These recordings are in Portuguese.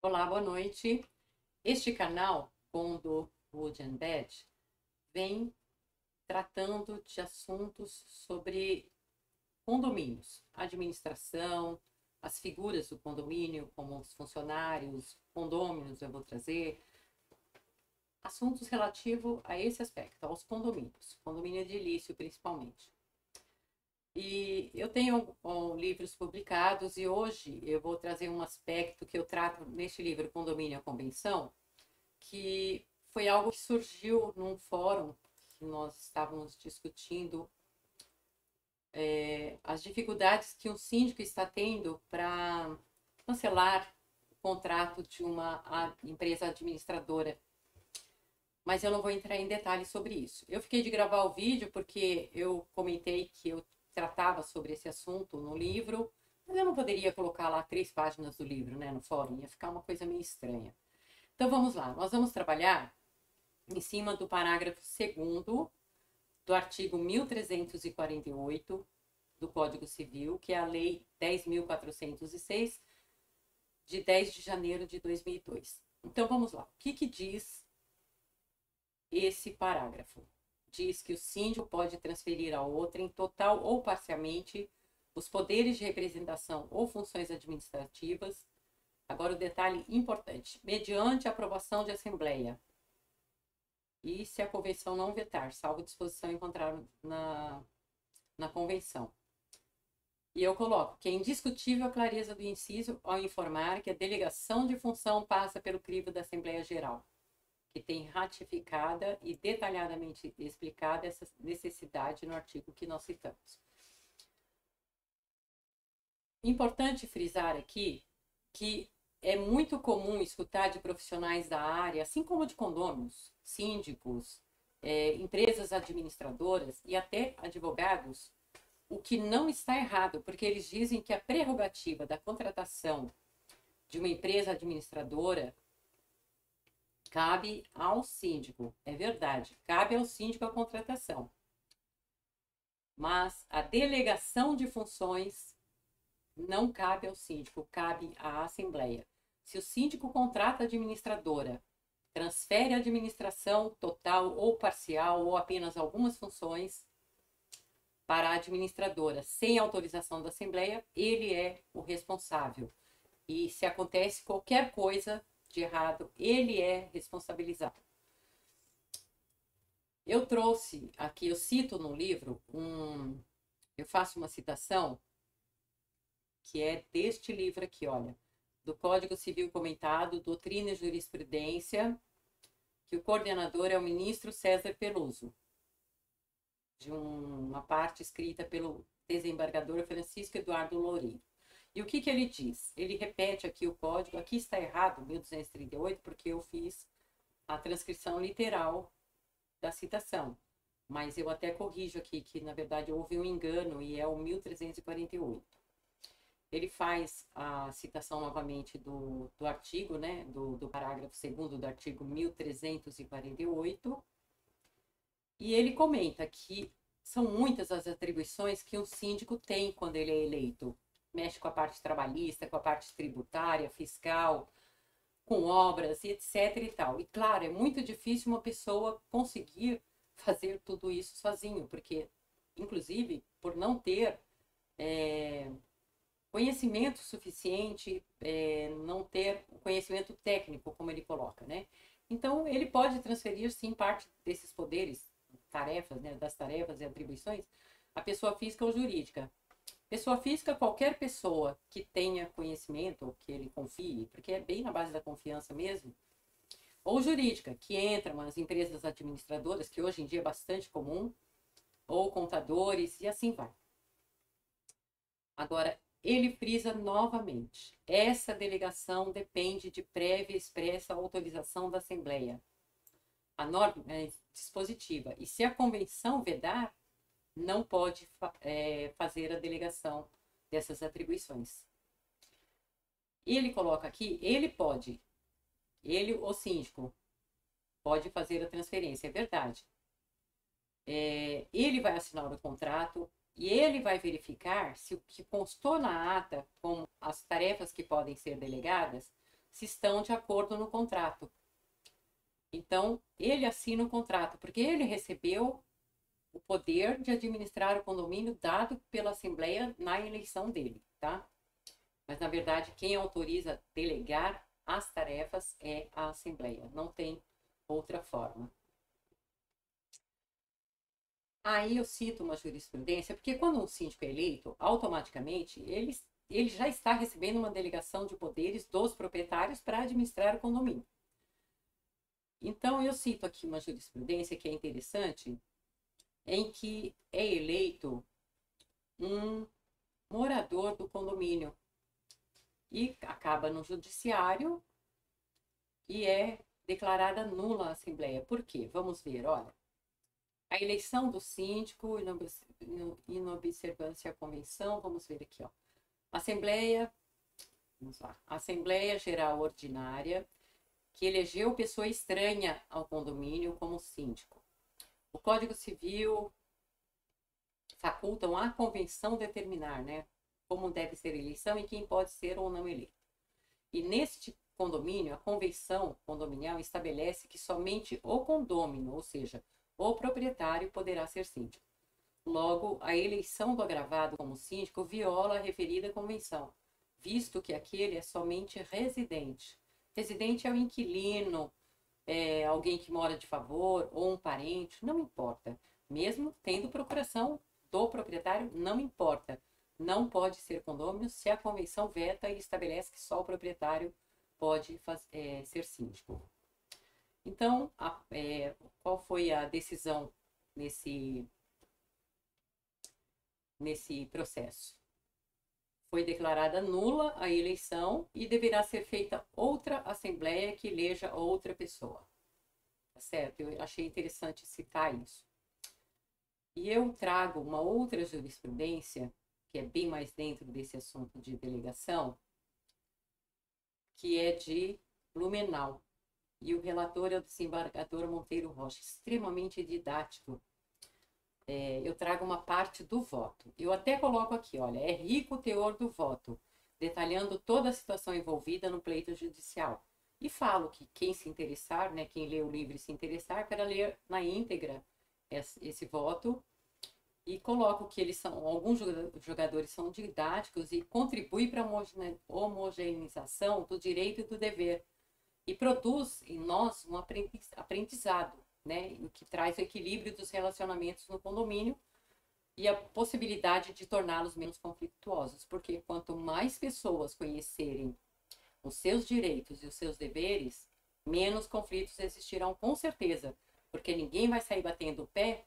Olá, boa noite. Este canal, Condo Wood and Bed, vem tratando de assuntos sobre condomínios, administração, as figuras do condomínio, como os funcionários, condôminos eu vou trazer, assuntos relativos a esse aspecto, aos condomínios, condomínio edilício principalmente. E eu tenho livros publicados e hoje eu vou trazer um aspecto que eu trato neste livro, Condomínio à Convenção, que foi algo que surgiu num fórum que nós estávamos discutindo as dificuldades que um síndico está tendo para cancelar o contrato de uma empresa administradora. Mas eu não vou entrar em detalhes sobre isso. Eu fiquei de gravar o vídeo porque eu comentei que eu tratava sobre esse assunto no livro, mas eu não poderia colocar lá 3 páginas do livro, né, no fórum, ia ficar uma coisa meio estranha. Então vamos lá, nós vamos trabalhar em cima do parágrafo 2º do artigo 1348 do Código Civil, que é a Lei 10.406, de 10 de janeiro de 2002. Então vamos lá. O que diz esse parágrafo? Diz que o síndico pode transferir a outrem, total ou parcialmente, os poderes de representação ou funções administrativas. Agora o detalhe importante: mediante aprovação de assembleia, e se a convenção não vetar, salvo disposição encontrada na convenção. E eu coloco que é indiscutível a clareza do inciso ao informar que a delegação de função passa pelo crivo da Assembleia Geral, que tem ratificada e detalhadamente explicada essa necessidade no artigo que nós citamos. Importante frisar aqui que é muito comum escutar de profissionais da área, assim como de condôminos, síndicos, empresas administradoras e até advogados, o que não está errado, porque eles dizem que a prerrogativa da contratação de uma empresa administradora cabe ao síndico. É verdade, cabe ao síndico a contratação. Mas a delegação de funções não cabe ao síndico, cabe à Assembleia. Se o síndico contrata a administradora, transfere a administração total ou parcial ou apenas algumas funções para a administradora sem autorização da Assembleia, ele é o responsável. E se acontece qualquer coisa de errado, ele é responsabilizado. Eu trouxe aqui, eu cito no livro, eu faço uma citação que é deste livro aqui, olha, do Código Civil Comentado, Doutrina e Jurisprudência, que o coordenador é o ministro César Peluso, de uma parte escrita pelo desembargador Francisco Eduardo Loureiro. E o que ele diz? Ele repete aqui o código, aqui está errado, 1238, porque eu fiz a transcrição literal da citação. Mas eu até corrijo aqui que, na verdade, houve um engano e é o 1348. Ele faz a citação novamente do artigo, né, do parágrafo 2º do artigo 1348, e ele comenta que são muitas as atribuições que um síndico tem quando ele é eleito. Mexe com a parte trabalhista, com a parte tributária, fiscal, com obras e etc e tal. E claro, é muito difícil uma pessoa conseguir fazer tudo isso sozinho, porque, inclusive, por não ter conhecimento suficiente, não ter o conhecimento técnico, como ele coloca, né? Então, ele pode transferir, sim, parte desses poderes, tarefas, né, das tarefas e atribuições, à pessoa física ou jurídica. Pessoa física, qualquer pessoa que tenha conhecimento, ou que ele confie, porque é bem na base da confiança mesmo, ou jurídica, que entram as empresas administradoras, que hoje em dia é bastante comum, ou contadores, e assim vai. Agora, ele frisa novamente: essa delegação depende de prévia e expressa autorização da Assembleia. A norma é dispositiva, e se a convenção vedar, não pode fazer a delegação dessas atribuições. E ele coloca aqui, o síndico, pode fazer a transferência, é verdade. Ele vai assinar o contrato e ele vai verificar se o que constou na ata, como as tarefas que podem ser delegadas, se estão de acordo no contrato. Então, ele assina o contrato, porque ele recebeu o poder de administrar o condomínio dado pela Assembleia na eleição dele, tá? Mas, na verdade, quem autoriza delegar as tarefas é a Assembleia, não tem outra forma. Aí eu cito uma jurisprudência, porque quando um síndico é eleito, automaticamente ele já está recebendo uma delegação de poderes dos proprietários para administrar o condomínio. Então, eu cito aqui uma jurisprudência que é interessante, em que é eleito um morador do condomínio e acaba no judiciário e é declarada nula a Assembleia. Por quê? Vamos ver, olha. A eleição do síndico, inobservância à convenção, vamos ver aqui, ó. Assembleia, vamos lá. Assembleia Geral Ordinária, que elegeu pessoa estranha ao condomínio como síndico. O Código Civil facultam a convenção determinar, né, como deve ser a eleição e quem pode ser ou não eleito. E neste condomínio, a convenção condominial estabelece que somente o condômino, ou seja, o proprietário, poderá ser síndico. Logo, a eleição do agravado como síndico viola a referida convenção, visto que aquele é somente residente. Residente é o inquilino, alguém que mora de favor ou um parente, não importa. Mesmo tendo procuração do proprietário, não importa. Não pode ser condômino se a convenção veta e estabelece que só o proprietário pode ser síndico. Então, qual foi a decisão nesse processo? Foi declarada nula a eleição e deverá ser feita outra assembleia que eleja outra pessoa. Tá certo? Eu achei interessante citar isso. E eu trago uma outra jurisprudência, que é bem mais dentro desse assunto de delegação, que é de Blumenau. E o relator é o desembargador Monteiro Rocha, extremamente didático. Eu trago uma parte do voto. Eu até coloco aqui, olha, é rico o teor do voto, detalhando toda a situação envolvida no pleito judicial. E falo que quem se interessar, né, quem lê o livro e se interessar, para ler na íntegra esse voto. E coloco que alguns jogadores são didáticos e contribuem para a homogeneização do direito e do dever. E produz em nós um aprendizado, né? O que traz o equilíbrio dos relacionamentos no condomínio e a possibilidade de torná-los menos conflituosos. Porque quanto mais pessoas conhecerem os seus direitos e os seus deveres, menos conflitos existirão com certeza. Porque ninguém vai sair batendo o pé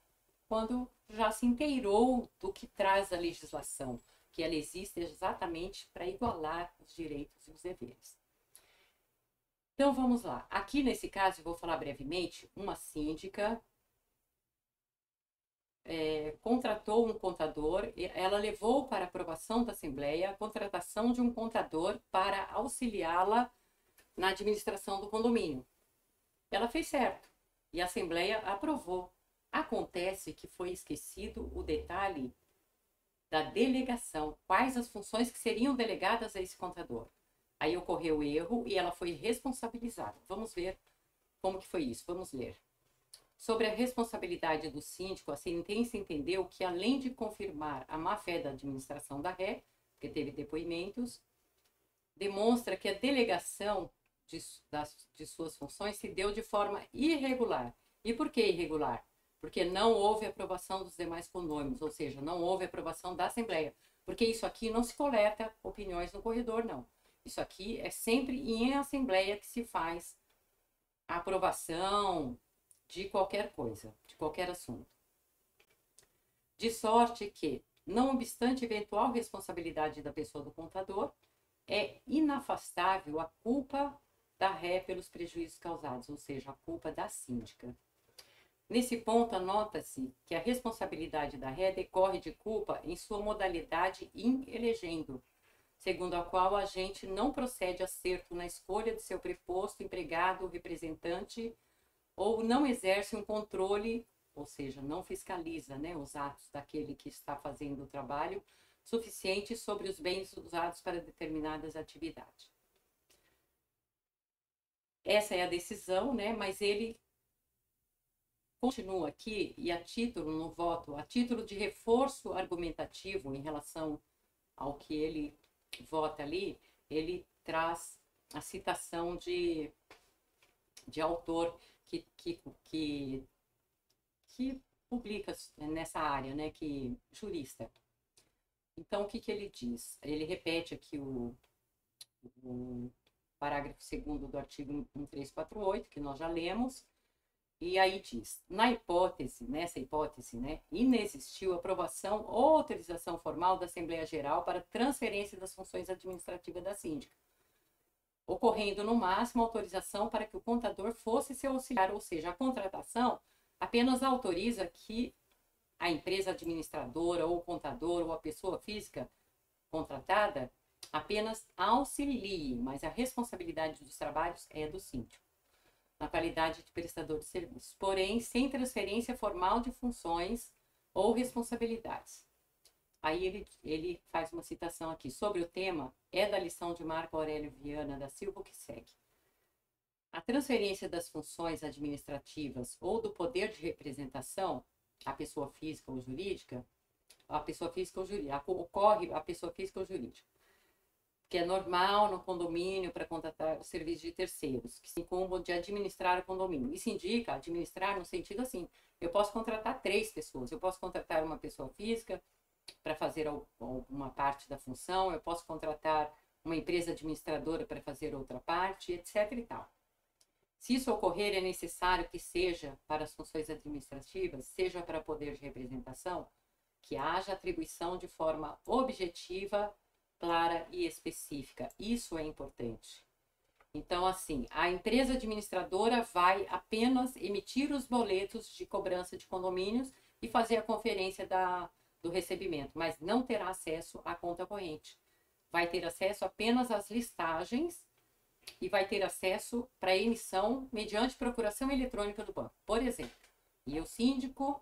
quando já se inteirou do que traz a legislação, que ela existe exatamente para igualar os direitos e os deveres. Então, vamos lá. Aqui, nesse caso, eu vou falar brevemente, uma síndica contratou um contador, ela levou para aprovação da Assembleia a contratação de um contador para auxiliá-la na administração do condomínio. Ela fez certo e a Assembleia aprovou. Acontece que foi esquecido o detalhe da delegação, quais as funções que seriam delegadas a esse contador. Aí ocorreu o erro e ela foi responsabilizada. Vamos ver como que foi isso. Vamos ler. Sobre a responsabilidade do síndico, a sentença entendeu que, além de confirmar a má-fé da administração da ré, porque teve depoimentos, demonstra que a delegação de suas funções se deu de forma irregular. E por que irregular? Porque não houve aprovação dos demais condôminos, ou seja, não houve aprovação da Assembleia. Porque isso aqui não se coleta opiniões no corredor, não. Isso aqui é sempre em assembleia que se faz a aprovação de qualquer coisa, de qualquer assunto. De sorte que, não obstante eventual responsabilidade da pessoa do contador, é inafastável a culpa da ré pelos prejuízos causados, ou seja, a culpa da síndica. Nesse ponto, anota-se que a responsabilidade da ré decorre de culpa em sua modalidade in elegendo, segundo a qual o agente não procede acerto na escolha de seu preposto, empregado ou representante, ou não exerce um controle, ou seja, não fiscaliza, né, os atos daquele que está fazendo o trabalho, suficiente sobre os bens usados para determinadas atividades. essa é a decisão, né? Mas ele continua aqui e a título, no voto, a título de reforço argumentativo em relação ao que ele vota ali, ele traz a citação de autor que publica nessa área, né, jurista. Então, o que ele diz? Ele repete aqui o parágrafo 2º do artigo 1348, que nós já lemos, e aí diz, nessa hipótese, né, inexistiu aprovação ou autorização formal da Assembleia Geral para transferência das funções administrativas da síndica, ocorrendo no máximo autorização para que o contador fosse seu auxiliar, ou seja, a contratação apenas autoriza que a empresa administradora ou o contador ou a pessoa física contratada apenas auxilie, mas a responsabilidade dos trabalhos é do síndico, na qualidade de prestador de serviços, porém sem transferência formal de funções ou responsabilidades. Aí ele faz uma citação aqui sobre o tema, é da lição de Marco Aurélio Viana da Silva, que segue. A transferência das funções administrativas ou do poder de representação à pessoa física ou jurídica, ocorre a pessoa física ou jurídica, que é normal no condomínio para contratar o serviço de terceiros, que se incumbam de administrar o condomínio. Isso indica administrar no sentido assim, eu posso contratar 3 pessoas, eu posso contratar uma pessoa física para fazer uma parte da função, eu posso contratar uma empresa administradora para fazer outra parte, etc. e tal. Se isso ocorrer, é necessário que seja para as funções administrativas, seja para poder de representação, que haja atribuição de forma objetiva, clara e específica. Isso é importante. Então, assim, a empresa administradora vai apenas emitir os boletos de cobrança de condomínios e fazer a conferência do recebimento, mas não terá acesso à conta corrente. Vai ter acesso apenas às listagens e vai ter acesso para emissão mediante procuração eletrônica do banco, por exemplo. E o síndico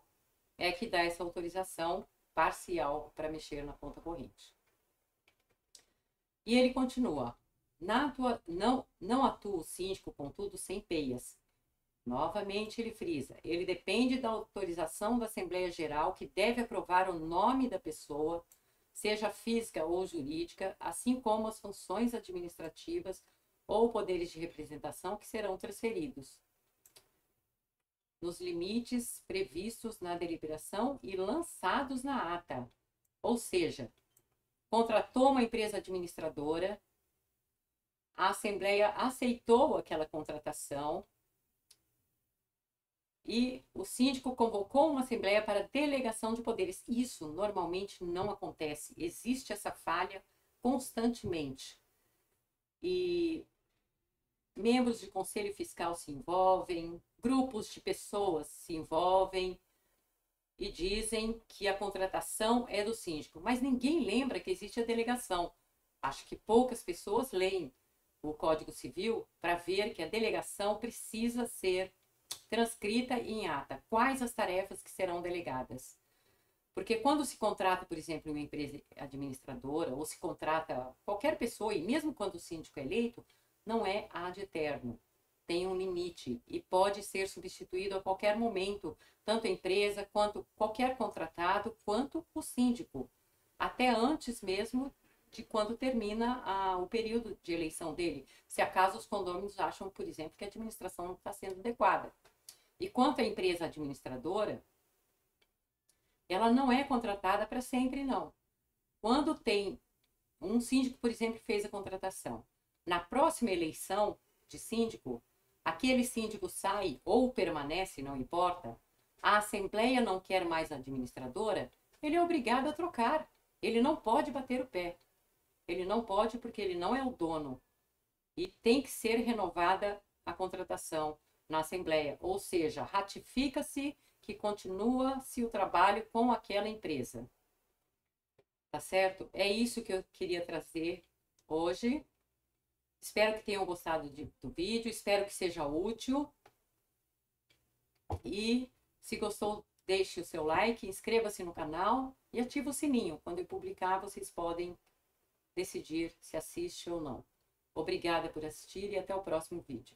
é que dá essa autorização parcial para mexer na conta corrente. E ele continua, não atua o síndico, contudo, sem peias. Novamente ele frisa, ele depende da autorização da Assembleia Geral, que deve aprovar o nome da pessoa, seja física ou jurídica, assim como as funções administrativas ou poderes de representação que serão transferidos, nos limites previstos na deliberação e lançados na ata. Ou seja, contratou uma empresa administradora, a Assembleia aceitou aquela contratação e o síndico convocou uma Assembleia para delegação de poderes. Isso normalmente não acontece, existe essa falha constantemente. E membros de conselho fiscal se envolvem, grupos de pessoas se envolvem e dizem que a contratação é do síndico, mas ninguém lembra que existe a delegação. Acho que poucas pessoas leem o Código Civil para ver que a delegação precisa ser transcrita em ata. Quais as tarefas que serão delegadas? Porque quando se contrata, por exemplo, uma empresa administradora, ou se contrata qualquer pessoa, e mesmo quando o síndico é eleito, não é ad eterno. Tem um limite e pode ser substituído a qualquer momento, tanto a empresa, quanto qualquer contratado, quanto o síndico. Até antes mesmo de quando termina o período de eleição dele. Se acaso os condôminos acham, por exemplo, que a administração não está sendo adequada. E quanto à empresa administradora, ela não é contratada para sempre, não. Quando tem um síndico, por exemplo, fez a contratação, na próxima eleição de síndico, aquele síndico sai ou permanece, não importa, a Assembleia não quer mais a administradora, ele é obrigado a trocar. Ele não pode bater o pé. Ele não pode porque ele não é o dono. E tem que ser renovada a contratação na Assembleia. Ou seja, ratifica-se que continua-se o trabalho com aquela empresa. Tá certo? É isso que eu queria trazer hoje. Espero que tenham gostado do vídeo, espero que seja útil. E se gostou, deixe o seu like, inscreva-se no canal e ative o sininho. Quando eu publicar, vocês podem decidir se assiste ou não. Obrigada por assistir e até o próximo vídeo.